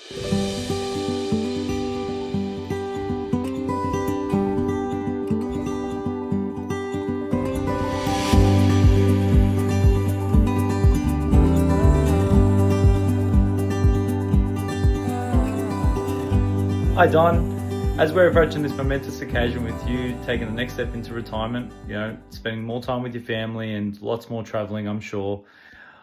Hi Don, as we're approaching this momentous occasion with you taking the next step into retirement, spending more time with your family and lots more traveling, I'm sure.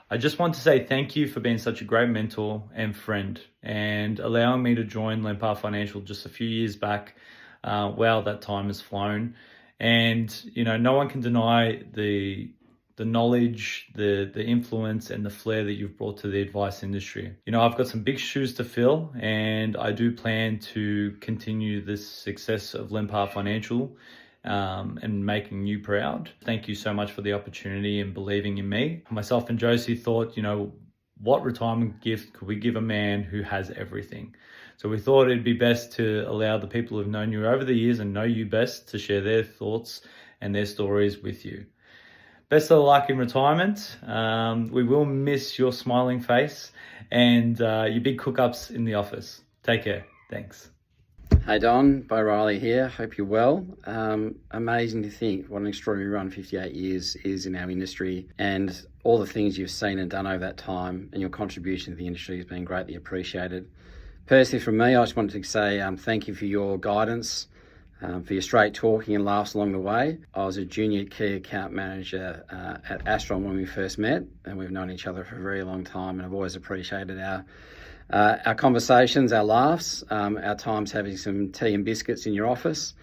I just want to say thank you for being such a great mentor and friend and allowing me to join Lempar Financial just a few years back. Wow, that time has flown. And, no one can deny the knowledge, the influence and the flair that you've brought to the advice industry. I've got some big shoes to fill and I do plan to continue this success of Lempar Financial and making you proud. Thank you so much for the opportunity and believing in me. Myself and Josie thought, what retirement gift could we give a man who has everything? So we thought it'd be best to allow the people who've known you over the years and know you best to share their thoughts and their stories with you. Best of luck in retirement. We will miss your smiling face and your big cook-ups in the office. Take care. Thanks. Hey Don, Bo Riley here. Hope you're well. Amazing to think what an extraordinary run 58 years is in our industry, and all the things you've seen and done over that time, and your contribution to the industry has been greatly appreciated. Personally, from me, I just wanted to say thank you for your guidance, for your straight talking and laughs along the way. I was a junior key account manager at Astron when we first met, and we've known each other for a very long time, and I've always appreciated our conversations, our laughs, our times having some tea and biscuits in your office.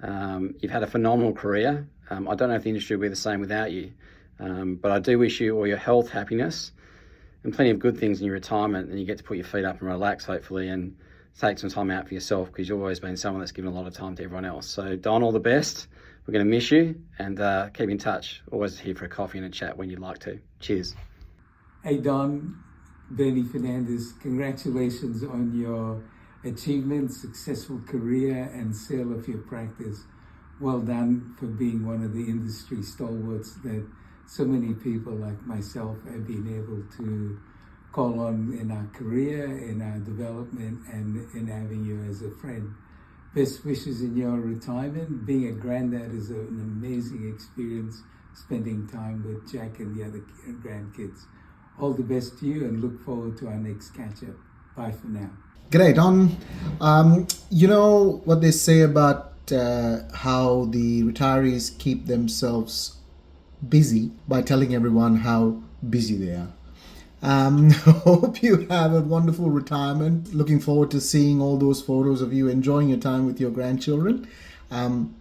You've had a phenomenal career. I don't know if the industry would be the same without you, but I do wish you all your health, happiness, and plenty of good things in your retirement, and you get to put your feet up and relax, hopefully, and take some time out for yourself, because you've always been someone that's given a lot of time to everyone else. So Don, all the best. We're going to miss you, and keep in touch. Always here for a coffee and a chat when you'd like to. Cheers. Hey Don, Bernie Fernandez, congratulations on your achievements, successful career and sale of your practice. Well done for being one of the industry stalwarts that so many people like myself have been able to call on in our career, in our development, and in having you as a friend. Best wishes in your retirement. Being a granddad is an amazing experience, spending time with Jack and the other grandkids. All the best to you and look forward to our next catch-up. Bye for now. G'day, Don. You know what they say about how the retirees keep themselves busy by telling everyone how busy they are. Hope you have a wonderful retirement. Looking forward to seeing all those photos of you enjoying your time with your grandchildren.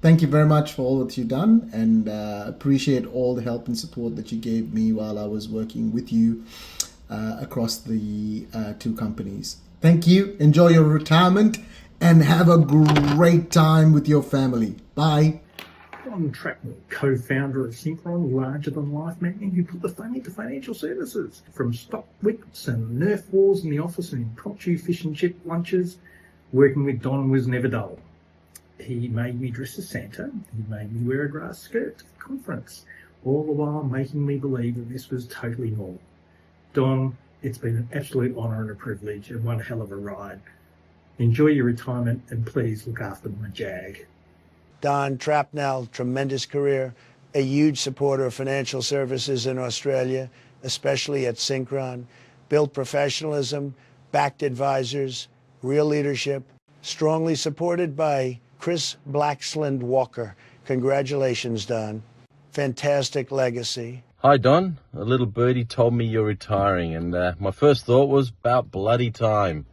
Thank you very much for all that you've done, and appreciate all the help and support that you gave me while I was working with you across the two companies. Thank you. Enjoy your retirement and have a great time with your family. Bye. Don Trapnell, co-founder of Synchron, larger-than-life man who put the fun into financial services. From stock whips and Nerf wars in the office and impromptu fish and chip lunches, working with Don was never dull. He made me dress as Santa. He made me wear a grass skirt to the conference, all the while making me believe that this was totally normal. Don, it's been an absolute honour and a privilege, and one hell of a ride. Enjoy your retirement, and please look after my Jag. Don Trapnell, tremendous career, a huge supporter of financial services in Australia, especially at Synchron. Built professionalism, backed advisors, real leadership, strongly supported by Chris Blacksland Walker. Congratulations, Don. Fantastic legacy. Hi, Don. A little birdie told me you're retiring, and my first thought was about bloody time.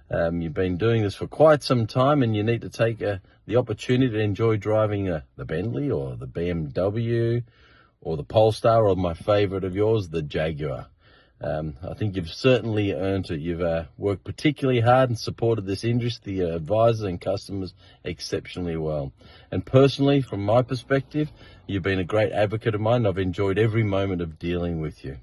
You've been doing this for quite some time, and you need to take the opportunity to enjoy driving the Bentley or the BMW or the Polestar, or my favourite of yours, the Jaguar. I think you've certainly earned it. You've worked particularly hard and supported this industry, the advisors and customers, exceptionally well. And personally, from my perspective, you've been a great advocate of mine. I've enjoyed every moment of dealing with you.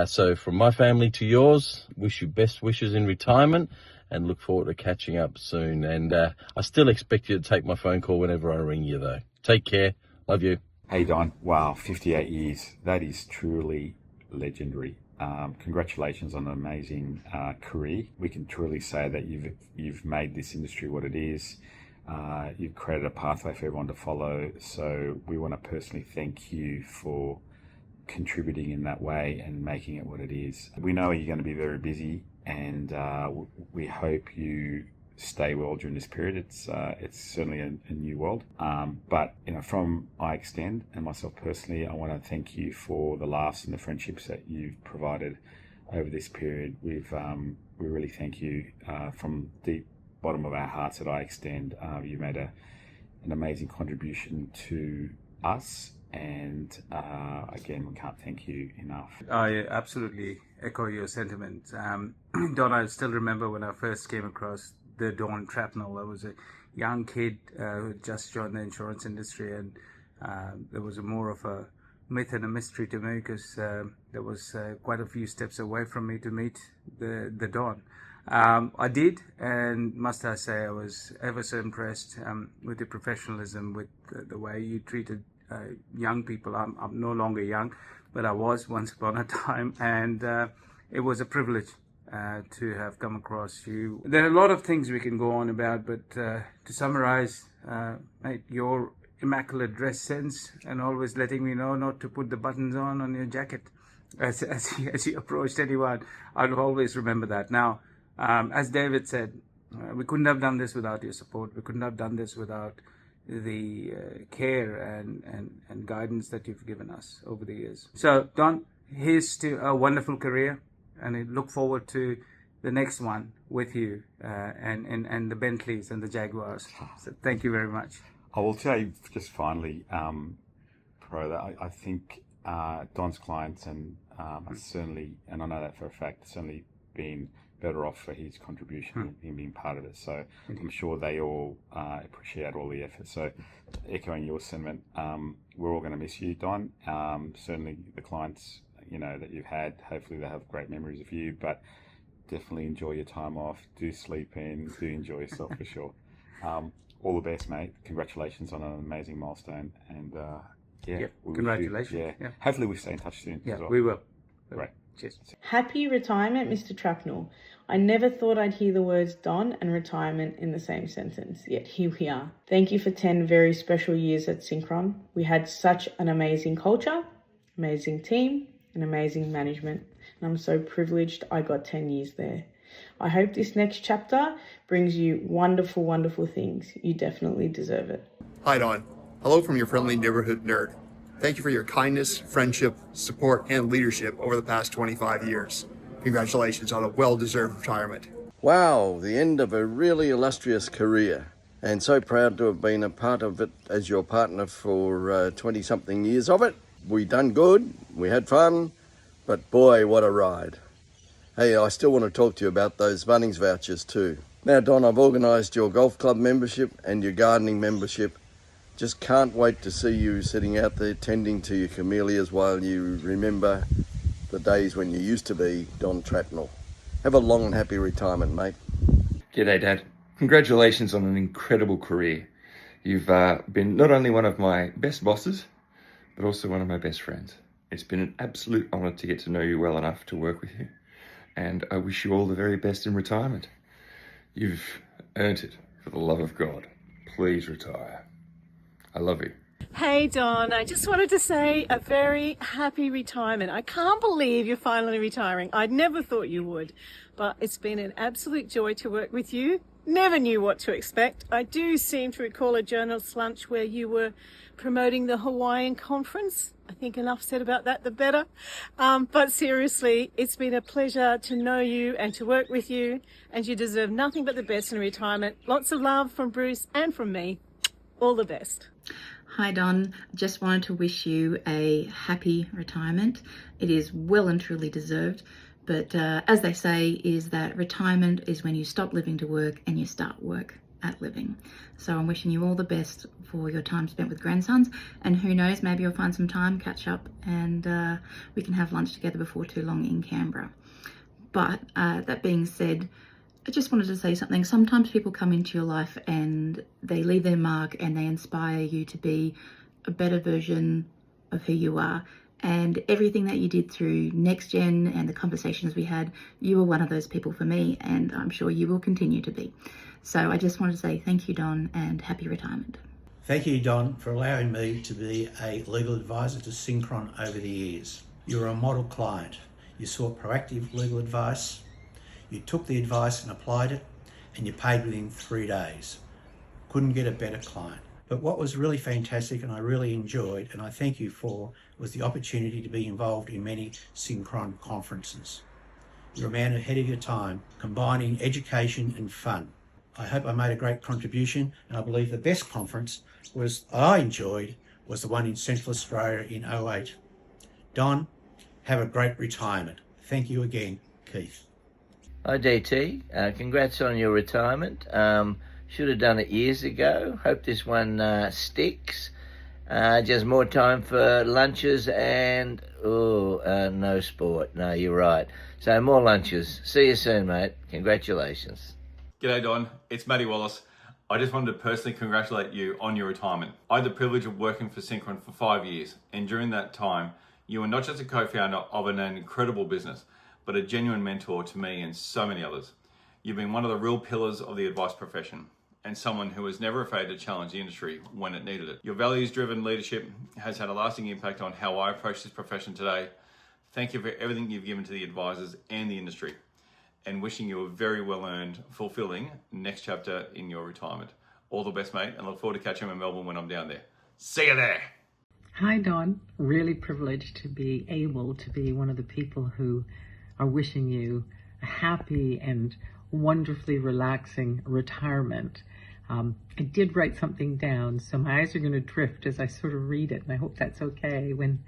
So from my family to yours, wish you best wishes in retirement and look forward to catching up soon. And I still expect you to take my phone call whenever I ring you, though. Take care. Love you. Hey, Don. Wow, 58 years. That is truly legendary. Congratulations on an amazing career. We can truly say that you've made this industry what it is. You've created a pathway for everyone to follow. So we want to personally thank you for contributing in that way and making it what it is. We know you're going to be very busy, and we hope you stay well during this period. It's certainly a new world, but from iExtend and myself personally, I want to thank you for the laughs and the friendships that you've provided over this period. We really thank you from deep bottom of our hearts at iExtend. You made an amazing contribution to us, and again, we can't thank you enough. I absolutely echo your sentiments. Don, I still remember when I first came across the Don Trapnell. I was a young kid who had just joined the insurance industry, and there was more of a myth and a mystery to me, because there was quite a few steps away from me to meet the Don. I did, and must I say, I was ever so impressed with the professionalism, with the way you treated young people. I'm no longer young, but I was once upon a time, and it was a privilege to have come across you. There are a lot of things we can go on about, but to summarize, mate, your immaculate dress sense, and always letting me know not to put the buttons on your jacket as you approached anyone. I'll always remember that. Now, as David said, we couldn't have done this without your support. We couldn't have done this without the care and guidance that you've given us over the years. So, Don, here's to a wonderful career, and I look forward to the next one with you, and the Bentleys and the Jaguars. So thank you very much. I will tell you just finally, Pro, that I think Don's clients and are certainly, and I know that for a fact, certainly been better off for his contribution in being part of it. So I'm sure they all appreciate all the effort. So echoing your sentiment, we're all going to miss you, Don. Certainly the clients that you've had, hopefully they have great memories of you, but definitely enjoy your time off. Do sleep in, do enjoy yourself for sure. All the best, mate. Congratulations on an amazing milestone, and congratulations. Hopefully we stay in touch soon. Yeah, as well. we will. Great. Cheers. Happy retirement, Mr. Trapnell. I never thought I'd hear the words Don and retirement in the same sentence, yet here we are. Thank you for 10 very special years at Synchron. We had such an amazing culture, amazing team, and amazing management, and I'm so privileged I got 10 years there. I hope this next chapter brings you wonderful, wonderful things. You definitely deserve it. Hi, Don. Hello from your friendly neighborhood nerd. Thank you for your kindness, friendship, support, and leadership over the past 25 years. Congratulations on a well-deserved retirement. Wow, the end of a really illustrious career, and so proud to have been a part of it as your partner for 20-something years of it. We done good, we had fun, but boy, what a ride. Hey, I still want to talk to you about those Bunnings vouchers too. Now, Don, I've organised your golf club membership and your gardening membership. Just can't wait to see you sitting out there tending to your camellias while you remember the days when you used to be Don Trapnell. Have a long and happy retirement, mate. G'day, Dad. Congratulations on an incredible career. You've been not only one of my best bosses, but also one of my best friends. It's been an absolute honour to get to know you well enough to work with you, and I wish you all the very best in retirement. You've earned it, for the love of God. Please retire. I love you. Hey Don, I just wanted to say a very happy retirement. I can't believe you're finally retiring. I never thought you would, but it's been an absolute joy to work with you. Never knew what to expect. I do seem to recall a journalist's lunch where you were promoting the Hawaiian conference. I think enough said about that, the better. But seriously, it's been a pleasure to know you and to work with you, and you deserve nothing but the best in retirement. Lots of love from Bruce and from me. All the best. Hi Don, just wanted to wish you a happy retirement. It is well and truly deserved, but as they say, is that retirement is when you stop living to work and you start work at living. So I'm wishing you all the best for your time spent with grandsons, and who knows, maybe you'll find some time, catch up, and we can have lunch together before too long in Canberra. But that being said, I just wanted to say something. Sometimes people come into your life and they leave their mark and they inspire you to be a better version of who you are. and everything that you did through NextGen and the conversations we had, you were one of those people for me, and I'm sure you will continue to be. So I just wanted to say thank you, Don, and happy retirement. Thank you, Don, for allowing me to be a legal advisor to Synchron over the years. You were a model client. You sought proactive legal advice. You took the advice and applied it, and you paid within 3 days. Couldn't get a better client. But what was really fantastic and I really enjoyed, and I thank you for, was the opportunity to be involved in many Synchron conferences. You're a man ahead of your time, combining education and fun. I hope I made a great contribution, and I believe the best conference I enjoyed was the one in Central Australia in 2008. Don, have a great retirement. Thank you again, Keith. Hi DT, congrats on your retirement. Should have done it years ago. Hope this one sticks. Just more time for lunches and, no sport. No, you're right. So more lunches. See you soon, mate. Congratulations. G'day Don, it's Matty Wallace. I just wanted to personally congratulate you on your retirement. I had the privilege of working for Synchron for 5 years, and during that time, you were not just a co-founder of an incredible business, but a genuine mentor to me and so many others. You've been one of the real pillars of the advice profession, and someone who was never afraid to challenge the industry when it needed it. Your values-driven leadership has had a lasting impact on how I approach this profession today. Thank you for everything you've given to the advisors and the industry, and wishing you a very well-earned, fulfilling next chapter in your retirement. All the best, mate, and look forward to catching you in Melbourne when I'm down there. See you there. Hi, Don. Really privileged to be able to be one of the people who are wishing you a happy and wonderfully relaxing retirement. I did write something down, so my eyes are going to drift as I sort of read it, and I hope that's okay. When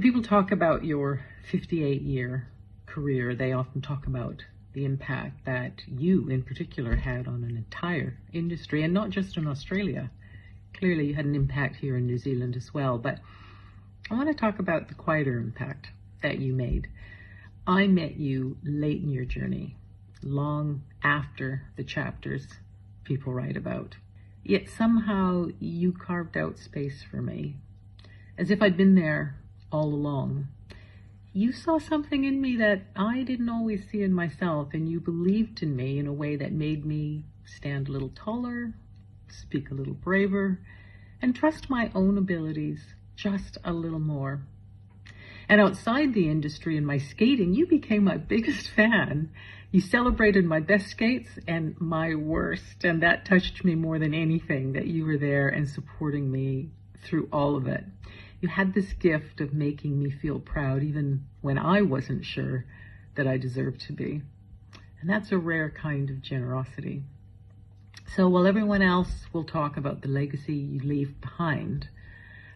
people talk about your 58-year career, they often talk about the impact that you in particular had on an entire industry, and not just in Australia. Clearly you had an impact here in New Zealand as well, but I want to talk about the quieter impact that you made. I met you late in your journey, long after the chapters people write about. Yet somehow you carved out space for me, as if I'd been there all along. You saw something in me that I didn't always see in myself, and you believed in me in a way that made me stand a little taller, speak a little braver, and trust my own abilities just a little more. And outside the industry and my skating, you became my biggest fan. You celebrated my best skates and my worst, and that touched me more than anything, that you were there and supporting me through all of it. You had this gift of making me feel proud even when I wasn't sure that I deserved to be. And that's a rare kind of generosity. So while everyone else will talk about the legacy you leave behind,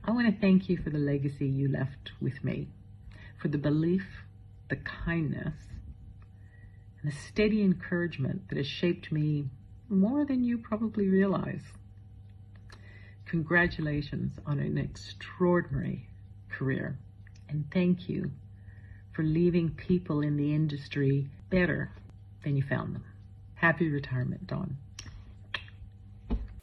I want to thank you for the legacy you left with me, for the belief, the kindness, and the steady encouragement that has shaped me more than you probably realize. Congratulations on an extraordinary career, and thank you for leaving people in the industry better than you found them. Happy retirement, Don.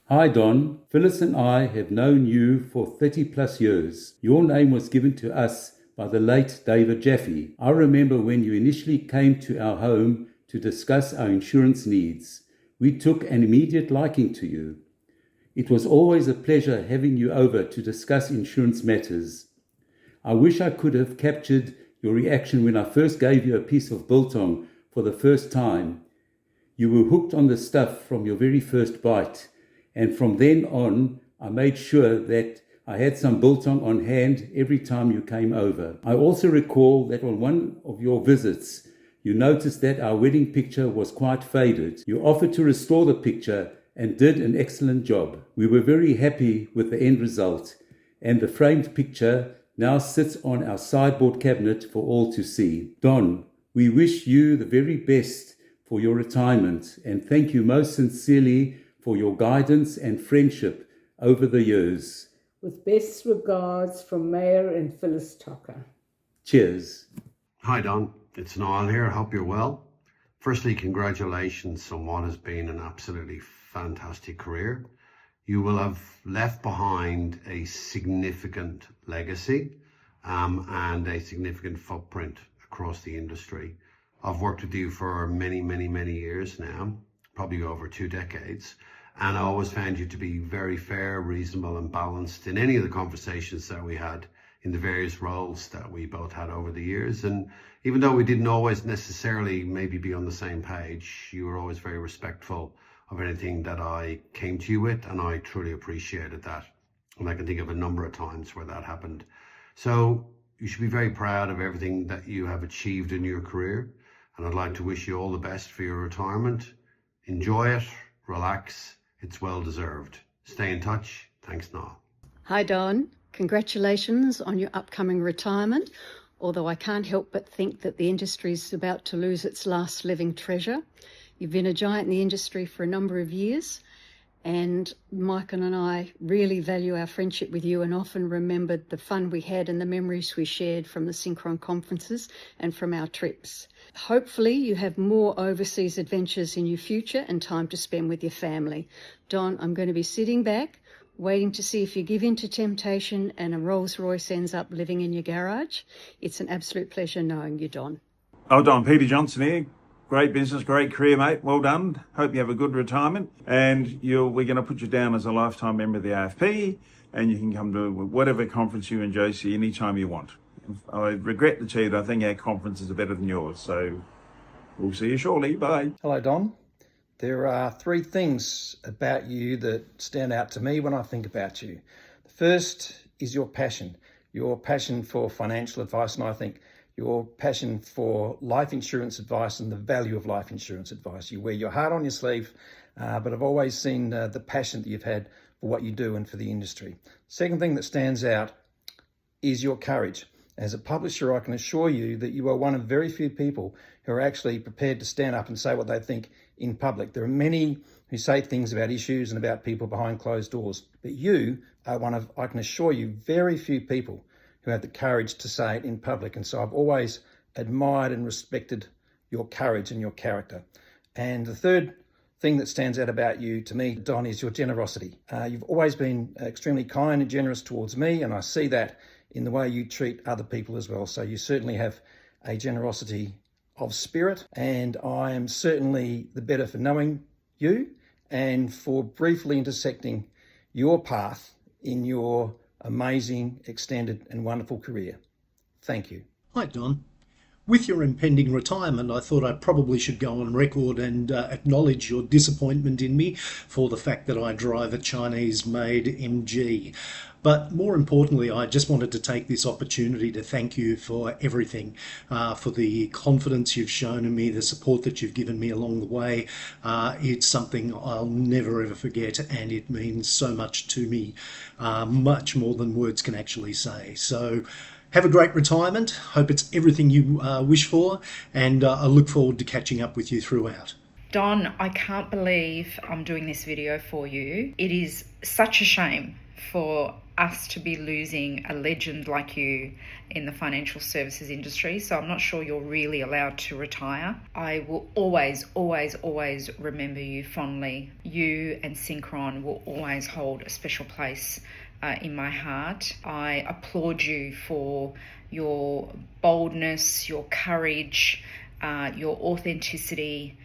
Hi Don, Phyllis and I have known you for 30 plus years. Your name was given to us by the late David Jaffe. I remember when you initially came to our home to discuss our insurance needs. We took an immediate liking to you. It was always a pleasure having you over to discuss insurance matters. I wish I could have captured your reaction when I first gave you a piece of biltong for the first time. You were hooked on the stuff from your very first bite, and from then on, I made sure that I had some biltong on hand every time you came over. I also recall that on one of your visits, you noticed that our wedding picture was quite faded. You offered to restore the picture and did an excellent job. We were very happy with the end result, and the framed picture now sits on our sideboard cabinet for all to see. Don, we wish you the very best for your retirement, and thank you most sincerely for your guidance and friendship over the years. With best regards from Mayor and Phyllis Tucker. Cheers. Hi Don, it's Niall here. I hope you're well. Firstly, congratulations on what has been an absolutely fantastic career. You will have left behind a significant legacy, and a significant footprint across the industry. I've worked with you for many, many, many years now, probably over 2 decades, and I always found you to be very fair, reasonable and balanced in any of the conversations that we had in the various roles that we both had over the years. And even though we didn't always necessarily maybe be on the same page, you were always very respectful of anything that I came to you with, and I truly appreciated that. And I can think of a number of times where that happened. So you should be very proud of everything that you have achieved in your career. And I'd like to wish you all the best for your retirement. Enjoy it, relax, it's well deserved. Stay in touch. Thanks, Noel. Hi, Don. Congratulations on your upcoming retirement, although I can't help but think that the industry is about to lose its last living treasure. You've been a giant in the industry for a number of years, and Michael and I really value our friendship with you and often remembered the fun we had and the memories we shared from the Synchron conferences and from our trips. Hopefully you have more overseas adventures in your future and time to spend with your family. Don, I'm going to be sitting back, waiting to see if you give in to temptation and a Rolls Royce ends up living in your garage. It's an absolute pleasure knowing you, Don. Oh, Don, Peter Johnson here. Great business, great career, mate. Well done. Hope you have a good retirement. And we're going to put you down as a lifetime member of the AFP, and you can come to whatever conference you and Josie anytime you want. I regret to tell you that I think our conferences are better than yours. So we'll see you shortly. Bye. Hello, Don. There are 3 things about you that stand out to me when I think about you. The first is your passion for financial advice, and I think your passion for life insurance advice and the value of life insurance advice. You wear your heart on your sleeve, but I've always seen the passion that you've had for what you do and for the industry. Second thing that stands out is your courage. As a publisher, I can assure you that you are one of very few people who are actually prepared to stand up and say what they think in public. There are many who say things about issues and about people behind closed doors, but you are one of, I can assure you, very few people who have the courage to say it in public. And so I've always admired and respected your courage and your character. And the third thing that stands out about you to me, Don, is your generosity. You've always been extremely kind and generous towards me, and I see that in the way you treat other people as well. So you certainly have a generosity of spirit, and I am certainly the better for knowing you and for briefly intersecting your path in your amazing, extended and wonderful career. Thank you. Hi, Don. With your impending retirement, I thought I probably should go on record and acknowledge your disappointment in me for the fact that I drive a Chinese-made MG. But more importantly, I just wanted to take this opportunity to thank you for everything, for the confidence you've shown in me, the support that you've given me along the way. It's something I'll never ever forget, and it means so much to me, much more than words can actually say. So have a great retirement. Hope it's everything you wish for, and I look forward to catching up with you throughout. Don, I can't believe I'm doing this video for you. It is such a shame for us to be losing a legend like you in the financial services industry, so I'm not sure you're really allowed to retire. I will always, always, always remember you fondly. You and Synchron will always hold a special place in my heart. I applaud you for your boldness, your courage, your authenticity,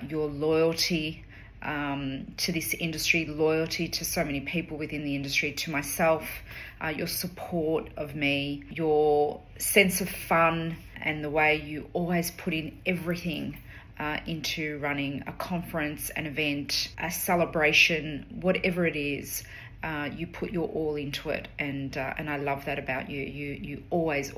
your loyalty to this industry, loyalty to so many people within the industry, to myself, your support of me, your sense of fun, and the way you always put in everything into running a conference, an event, a celebration, whatever it is. You put your all into it, and I love that about you. You always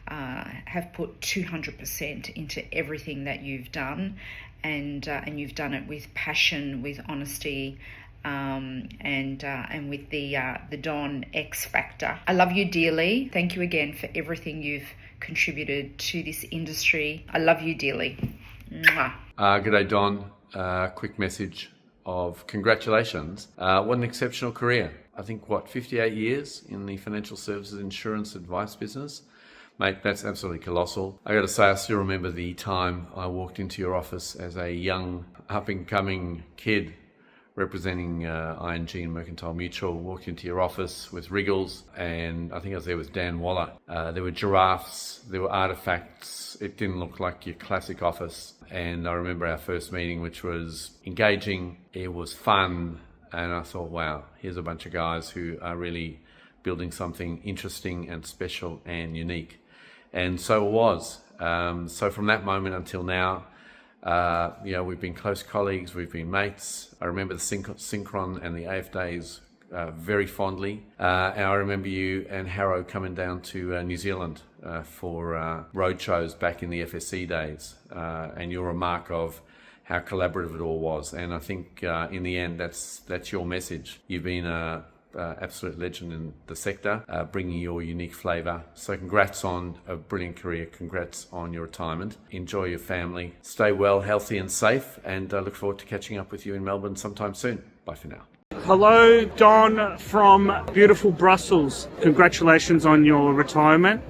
have put 200% into everything that you've done, and you've done it with passion, with honesty, and with the Don X factor. I love you dearly. Thank you again for everything you've contributed to this industry. I love you dearly. Mwah. G'day, Don. Quick message of congratulations. What an exceptional career. I think, 58 years in the financial services insurance advice business. Mate, that's absolutely colossal. I got to say, I still remember the time I walked into your office as a young, up-and-coming kid representing ING and Mercantile Mutual, walked into your office with Wriggles, and I think I was there with Dan Waller. There were giraffes, there were artefacts. It didn't look like your classic office. And I remember our first meeting, which was engaging, it was fun, and I thought, wow, here's a bunch of guys who are really building something interesting and special and unique. And so it was. So from that moment until now, we've been close colleagues, we've been mates. I remember the Synchron and the AF days very fondly. And I remember you and Harrow coming down to New Zealand for road shows back in the FSC days. And your remark of how collaborative it all was. And I think in the end, that's your message. You've been a absolute legend in the sector, bringing your unique flavour. So congrats on a brilliant career. Congrats on your retirement. Enjoy your family. Stay well, healthy and safe, and look forward to catching up with you in Melbourne sometime soon. Bye for now. Hello, Don from beautiful Brussels. Congratulations on your retirement.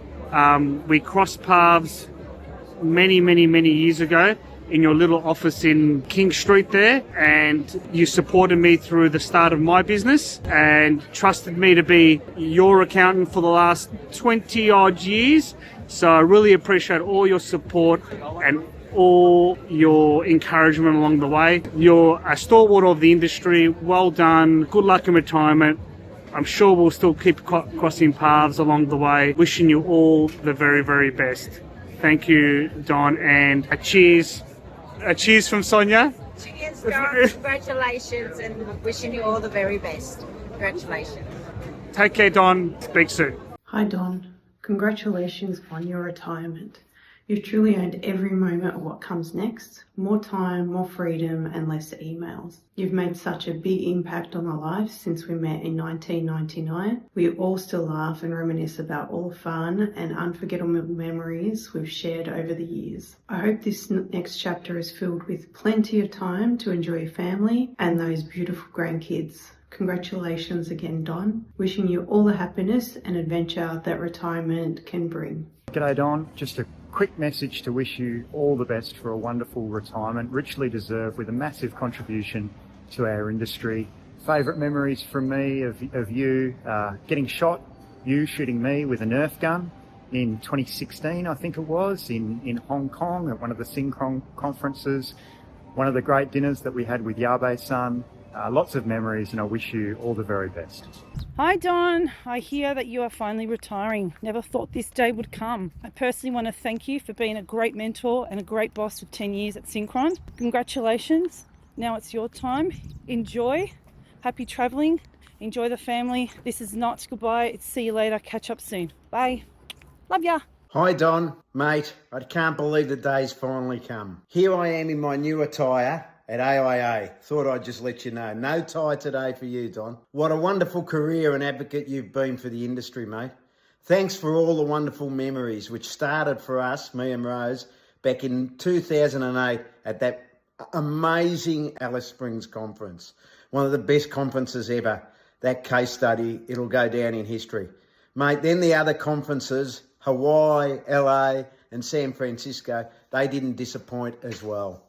We crossed paths many years ago in your little office in King Street there, and you supported me through the start of my business and trusted me to be your accountant for the last 20 odd years. So I really appreciate all your support and all your encouragement along the way. You're a stalwart of the industry. Well done. Good luck in retirement. I'm sure we'll still keep crossing paths along the way. Wishing you all the very, very best. Thank you, Don, and a cheers. A cheers from Sonia. Cheers, Don. Congratulations, and wishing you all the very best. Congratulations. Take care, Don. Speak soon. Hi Don, congratulations on your retirement. You've truly earned every moment of what comes next. More time, more freedom and less emails. You've made such a big impact on our lives since we met in 1999. We all still laugh and reminisce about all the fun and unforgettable memories we've shared over the years. I hope this next chapter is filled with plenty of time to enjoy your family and those beautiful grandkids. Congratulations again, Don. Wishing you all the happiness and adventure that retirement can bring. G'day, Don. Just a quick message to wish you all the best for a wonderful retirement, richly deserved, with a massive contribution to our industry. Favourite memories from me of you getting shot, you shooting me with a Nerf gun in 2016, I think it was, in Hong Kong at one of the Synchron conferences. One of the great dinners that we had with Yabe-san. Lots of memories, and I wish you all the very best. Hi Don, I hear that you are finally retiring. Never thought this day would come. I personally want to thank you for being a great mentor and a great boss for 10 years at Synchron. Congratulations. Now it's your time. Enjoy. Happy travelling. Enjoy the family. This is not goodbye. It's see you later. Catch up soon. Bye. Love ya. Hi Don, mate. I can't believe the day's finally come. Here I am in my new attire at AIA. Thought I'd just let you know. No tie today for you, Don. What a wonderful career and advocate you've been for the industry, mate. Thanks for all the wonderful memories which started for us, me and Rose, back in 2008 at that amazing Alice Springs conference. One of the best conferences ever. That case study, it'll go down in history. Mate, then the other conferences, Hawaii, LA and San Francisco, they didn't disappoint as well.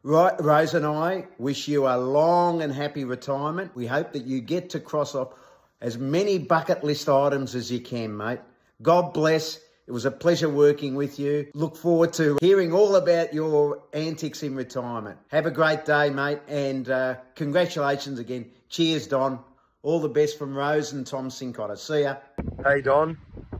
Rose and I wish you a long and happy retirement. We hope that you get to cross off as many bucket list items as you can, mate. God bless. It was a pleasure working with you. Look forward to hearing all about your antics in retirement. Have a great day, mate, and congratulations again. Cheers, Don. All the best from Rose and Tom Cincotta. See ya. Hey, Don.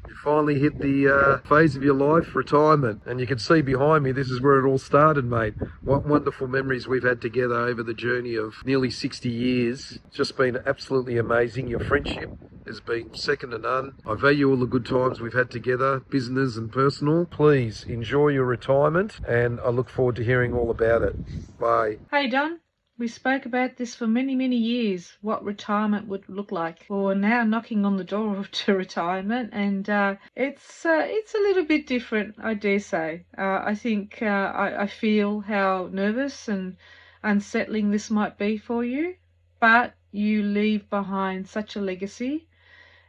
You finally hit the phase of your life, retirement. And you can see behind me, this is where it all started, mate. What wonderful memories we've had together over the journey of nearly 60 years. It's just been absolutely amazing. Your friendship has been second to none. I value all the good times we've had together, business and personal. Please enjoy your retirement, and I look forward to hearing all about it. Bye. Hey, Don. We spoke about this for many years, what retirement would look like. Well, we're now knocking on the door to retirement, and it's a little bit different, I dare say. I think I feel how nervous and unsettling this might be for you, but you leave behind such a legacy.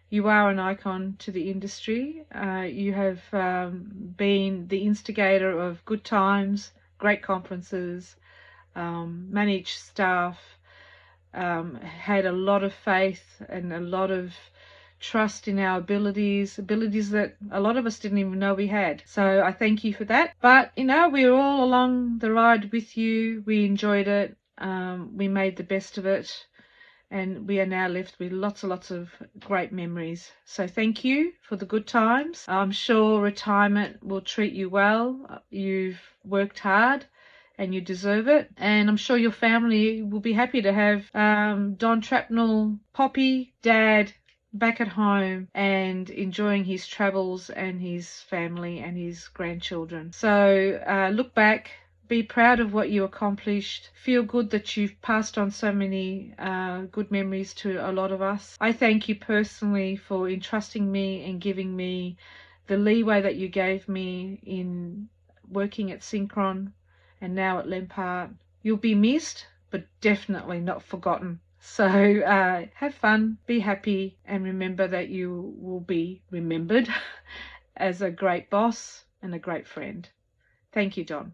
You are an icon to the industry. You have been the instigator of good times, great conferences, managed staff, had a lot of faith and a lot of trust in our abilities that a lot of us didn't even know we had. So I thank you for that. But, you know, we were all along the ride with you. We enjoyed it. We made the best of it. And we are now left with lots and lots of great memories. So thank you for the good times. I'm sure retirement will treat you well. You've worked hard and you deserve it. And I'm sure your family will be happy to have Don Trapnell, Poppy, Dad, back at home and enjoying his travels and his family and his grandchildren. So look back, be proud of what you accomplished, feel good that you've passed on so many good memories to a lot of us. I thank you personally for entrusting me and giving me the leeway that you gave me in working at Synchron and now at Lempart. You'll be missed, but definitely not forgotten. So have fun, be happy, and remember that you will be remembered as a great boss and a great friend. Thank you, Don.